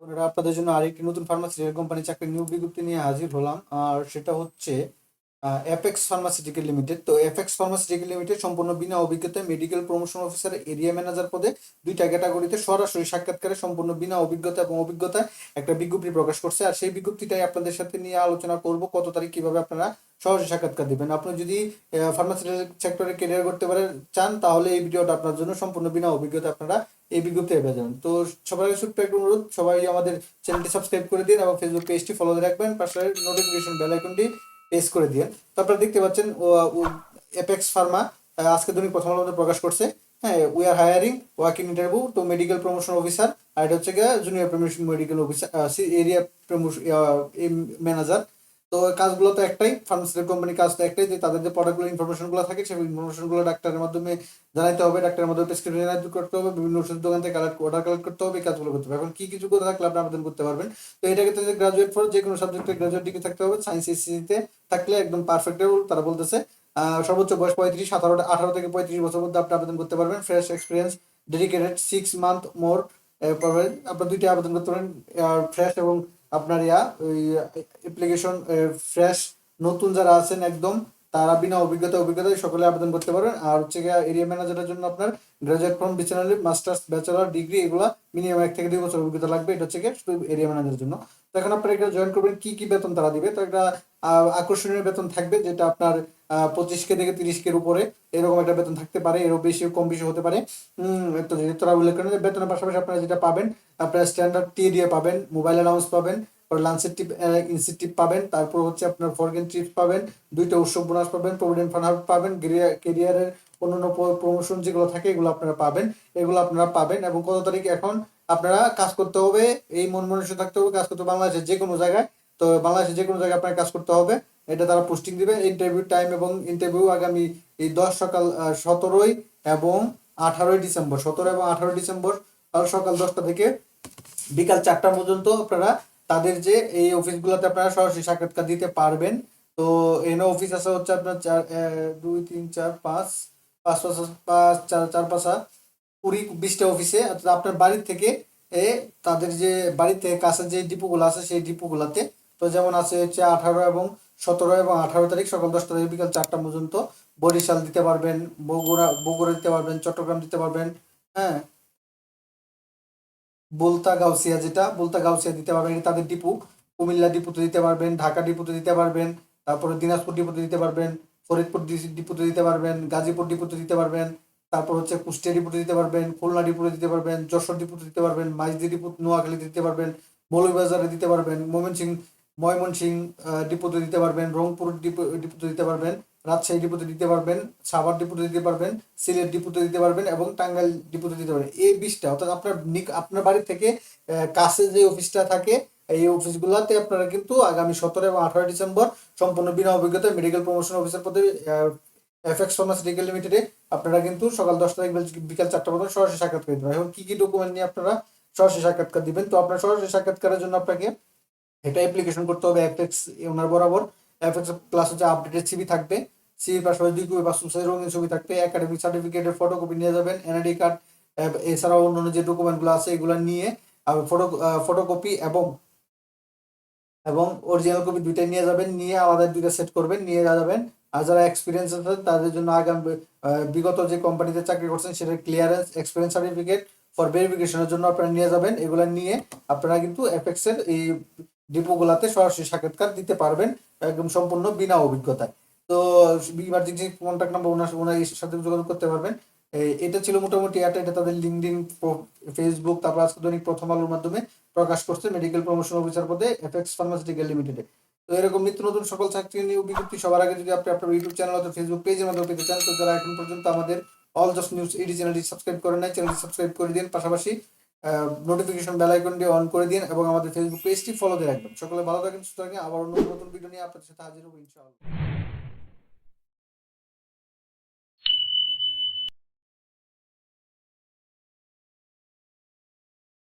বন্ধুরা, আপনাদের জন্য আরেকটি নতুন ফার্মাসিউটিক্যাল কোম্পানি চাকরির নিয়োগ বিজ্ঞপ্তি নিয়ে হাজির হলাম। আর সেটা হচ্ছে অ্যাপেক্স ফার্মাসিউটিক্যাল লিমিটেড। তো অ্যাপেক্স ফার্মাসিউটিক্যাল লিমিটেড সম্পূর্ণ বিনা অভিজ্ঞতায় medical promotion officer, area manager পদে দুইটা ক্যাটাগরিতে সরাসরি সাক্ষাৎকারে সম্পূর্ণ বিনা অভিজ্ঞতা এবং অভিজ্ঞতায় একটা বিজ্ঞপ্তি প্রকাশ করছে। আর সেই বিজ্ঞপ্তিটাই আপনাদের সাথে নিয়ে আলোচনা করব, কত তারিখ কিভাবে আপনারা সহজে সাক্ষাৎকার দিবেন। আপনি যদি ফার্মাসিউটিক্যাল সেক্টরে ক্যারিয়ার করতে পারেন চান, তাহলে এই ভিডিওটা আপনার জন্য সম্পূর্ণ বিনা অভিজ্ঞতা আপনারা এই বিজ্ঞপ্তি পেয়ে যাবেন। তো সবার আগে ছোট্ট একটা অনুরোধ, সবাই আমাদের চ্যানেলটি সাবস্ক্রাইব করে দিন এবং ফেসবুক পেজটি ফলো রাখবেন, পাশে নোটিফিকেশন বেল আইকনটি প্রেস করে দিন। তো আপনারা দেখতে পাচ্ছেন অ্যাপেক্স ফার্মা আজকে দৈনিক প্রথম আলোতে প্রকাশ করছে। হ্যাঁ, we are hiring working interview তো মেডিকেল প্রমোশন অফিসার, আর এটা হচ্ছে গিয়ে junior promotion medical officer, area promotion manager. তো কাজগুলো তো একটাই, ফার্মাসিউটিক্যাল কোম্পানির কাজ তো একটাই, যে তাদের যে প্রোডাক্টগুলো ইনফরমেশনগুলো থাকে সেই ইনফরমেশনগুলো ডাক্তারের মাধ্যমে জানাইতে হবে, ডাক্তারের মাধ্যমে প্রেসক্রিপশন জানাইতে করতে হবে, বিভিন্ন ওষুধ দোকান থেকে অর্ডার কালেক্ট করতে হবে, এই কাজগুলো করতে হবে। এখন কি কিছু করে থাকলে আপনি আবেদন করতে পারবেন। তো এটাকে গ্রাজুয়েট ফর যে কোনো সাবজেক্টে গ্রাজুয়েট ডিগ্রি থাকতে হবে, সায়েন্স এসসিতে থাকলে একদম পারফেক্ট তারা বলতেছে। সর্বোচ্চ বয়স 18 থেকে 35 বছর মধ্যে আপনি আবেদন করতে পারবেন। ফ্রেশ এক্সপিরিয়েন্স ডেডিকেটেড 6 মান্থ মোর পারবেন। আপনার দুইটা আবেদন করতে পারেন, ফ্রেশ এবং আপনার ওই অ্যাপ্লিকেশন ফ্রেশ, নতুন যারা আছেন একদম তারা বিনা অভিজ্ঞতায় সকলে আবেদন করতে পারবেন। আর হচ্ছে এরিয়া ম্যানেজারের জন্য আপনার গ্রাজুয়েট ফ্রম বিচনারি মাস্টার্স ব্যাচেলর ডিগ্রি এগুলো মিনিমাম 1 থেকে 2 বছর অভিজ্ঞতা লাগবে। এটা হচ্ছে শুধু এরিয়া ম্যানেজারের জন্য। তো এখন আপনারা এটা জয়েন করবেন, কি বেতন তারা দিবে। তো একটা আকর্ষণীয় বেতন থাকবে, যেটা আপনার 25K থেকে 30K উপরে এরকম একটা বেতন থাকতে পারে, এরও বেশি কম বেশি হতে পারে। তো তারা উল্লেখ করেন যে বেতনের পাশাপাশি আপনারা যেটা পাবেন, আপনারা স্ট্যান্ডার্ড টি দিয়ে পাবেন, মোবাইল অ্যালাউন্স পাবেন, লাঞ্চের টিপ ইনসেন্টিভ পাবেন, তারপর হচ্ছে আপনার ফরগেন ট্রিপ পাবেন, 2টা উৎসব বোনাস পাবেন, প্রভিডেন্ট ফান্ড পাবেন, কেরিয়ারের অন্যান্য প্রমোশন যেগুলো থাকে এগুলো আপনারা পাবেন। এবং কত তারিখ এখন আপনারা কাজ করতে হবে, এই মন মনুষ্য থাকতে হবে, কাজ করতে হবে বাংলাদেশের যে কোনো জায়গায়। তো বাংলাদেশের যে কোনো জায়গায় আপনার কাজ করতে হবে, এটা তারা পোস্টিং দিবে। ইন্টারভিউ টাইম এবং ইন্টারভিউ আগামী এই 10 সকাল 17 এবং 18 ডিসেম্বর, 17 এবং 18 ডিসেম্বর সকাল 10টা থেকে বিকাল 4টা পর্যন্ত আপনারা তাদের যে এই অফিসগুলোতে আপনারা সরাসরি সাক্ষাৎকার দিতে পারবেন। তো এনও অফিস আছে হচ্ছে আপনার 2 3 4 5 5 5 4 4 5 20টা অফিসে, অর্থাৎ আপনার বাড়ির থেকে তাদের যে বাড়ির থেকে কাছের যে ডিপোগুলো আছে সেই ডিপোগুলোতে। তো যেমন আছে হচ্ছে 17 এবং 18 তারিখ সকাল 10টা থেকে বিকাল 4টা পর্যন্ত বরিশাল দিতে পারবেন, বগুড়া দিতে পারবেন, চট্টগ্রাম দিতে পারবেন। হ্যাঁ, বলতা গাউসিয়া দিতে পারবেন, এটা তাদের ডিপু। কুমিল্লা ডিপুতে দিতে পারবেন, ঢাকা ডিপুতে দিতে পারবেন, তারপরে দিনাজপুর ডিপুতে দিতে পারবেন, ফরিদপুর ডিপুতে দিতে পারবেন, গাজীপুর ডিপুতে দিতে পারবেন, তারপর হচ্ছে কুষ্টিয়া ডিপুতে দিতে পারবেন, খুলনা ডিপুতে দিতে পারবেন, যশোর ডিপুতে দিতে পারবেন, মাইজদি ডিপু নোয়াখালীতে দিতে পারবেন, মৌলভীবাজারে দিতে পারবেন, ময়মনসিংহ ডিপুতে দিতে পারবেন, রংপুর ডিপুতে দিতে পারবেন, রাজশাহী ডিপুতে দিতে পারবেন, সাভার ডিপুতে দিতে পারবেন, সিলেট ডিপুতে দিতে পারবেন এবং টাঙ্গাইল ডিপুতে দিতে পারবেন। এই 20টা, অর্থাৎ আপনার বাড়ি থেকে কাছে যে অফিসটা থাকে এই অফিসগুলোতে আপনারা কিন্তু আগামী 17 এবং 18 ডিসেম্বর সম্পূর্ণ বিনা অভিজ্ঞতায় মেডিকেল প্রমোশন অফিসার পদে এফএক্স ফার্মাসিউটিক্যাল লিমিটেডে আপনারা কিন্তু সকাল 10টা থেকে বিকাল 4টা পর্যন্ত সরাসরি সাক্ষাৎকার দিবেন। এখন কি ডকুমেন্ট নিয়ে আপনারা সরাসরি সাক্ষাৎকার দিবেন। তো আপনার সরাসরি সাক্ষাৎকারের জন্য আপনাকে এটা অ্যাপ্লিকেশন করতে হবে অ্যাপেক্স ওনার বরাবর। অ্যাপেক্স প্লাস হচ্ছে আপডেটেড সিভি থাকবে, সিভির পাশাপাশি 2 কপি পাসপোর্ট রঙিন ছবি থাকবে, একাডেমিক সার্টিফিকেটের ফটোকপি নিয়ে যাবেন, এনআইডি কার্ড, এছাড়াও অন্যান্য যে ডকুমেন্টগুলো আছে এগুলো নিয়ে ফটোকপি এবং অরিজিনাল কপি দুইটাই নিয়ে যাবেন, নিয়ে আলাদা দুইটা সেট করবেন, নিয়ে যাবেন। আর যারা এক্সপিরিয়েন্স আছে তাদের জন্য বিগত যে কোম্পানিতে চাকরি করছেন সেটার ক্লিয়ারেন্স এক্সপিরিয়েন্স সার্টিফিকেট ফর ভেরিফিকেশনের জন্য আপনারা নিয়ে যাবেন। এগুলো নিয়ে আপনারা কিন্তু অ্যাপেক্সের এই ডিপোগুলাতে সরাসরি সাক্ষাৎকার দিতে পারবেন একদম সম্পূর্ণ বিনা অভিজ্ঞতায়। তো ইমার্জেন্সি কন্ট্যাক্ট নাম্বার ওনার সাথে যোগাযোগ করতে পারবেন। এটা ছিল মোটামুটি এটা তাদের লিঙ্কডইন, ফেসবুক, তারপর আজকে দৈনিক প্রথম আলোর মাধ্যমে প্রকাশ করছে মেডিকেল প্রমোশন অফিসার পদে এফএক্স ফার্মাসিউটিক্যাল লিমিটেডে। তো এরকম নিত্য নতুন সকল চাকরি নিয়োগ বিজ্ঞপ্তি সবার আগে যদি আপনি আপনার ইউটিউব চ্যানেল অথবা ফেসবুক পেজের মাধ্যমে পেতে চান, তো যারা এখন পর্যন্ত আমাদের অল জাস্ট নিউজ এইডি চ্যানেলটি সাবস্ক্রাইব করেন নাই, চ্যানেলটি সাবস্ক্রাইব করে দিন, পাশাপাশি নোটিফিকেশন বেল আইকনটি অন করে দিন এবং আমাদের ফেসবুক পেজটি ফলো দিয়ে রাখবেন। সকলে ভালো থাকেন, সুস্থ থাকেন। আবার অন্য নতুন ভিডিও নিয়ে আপনাদের সাথে হাজির হবো ইনশাআল্লাহ।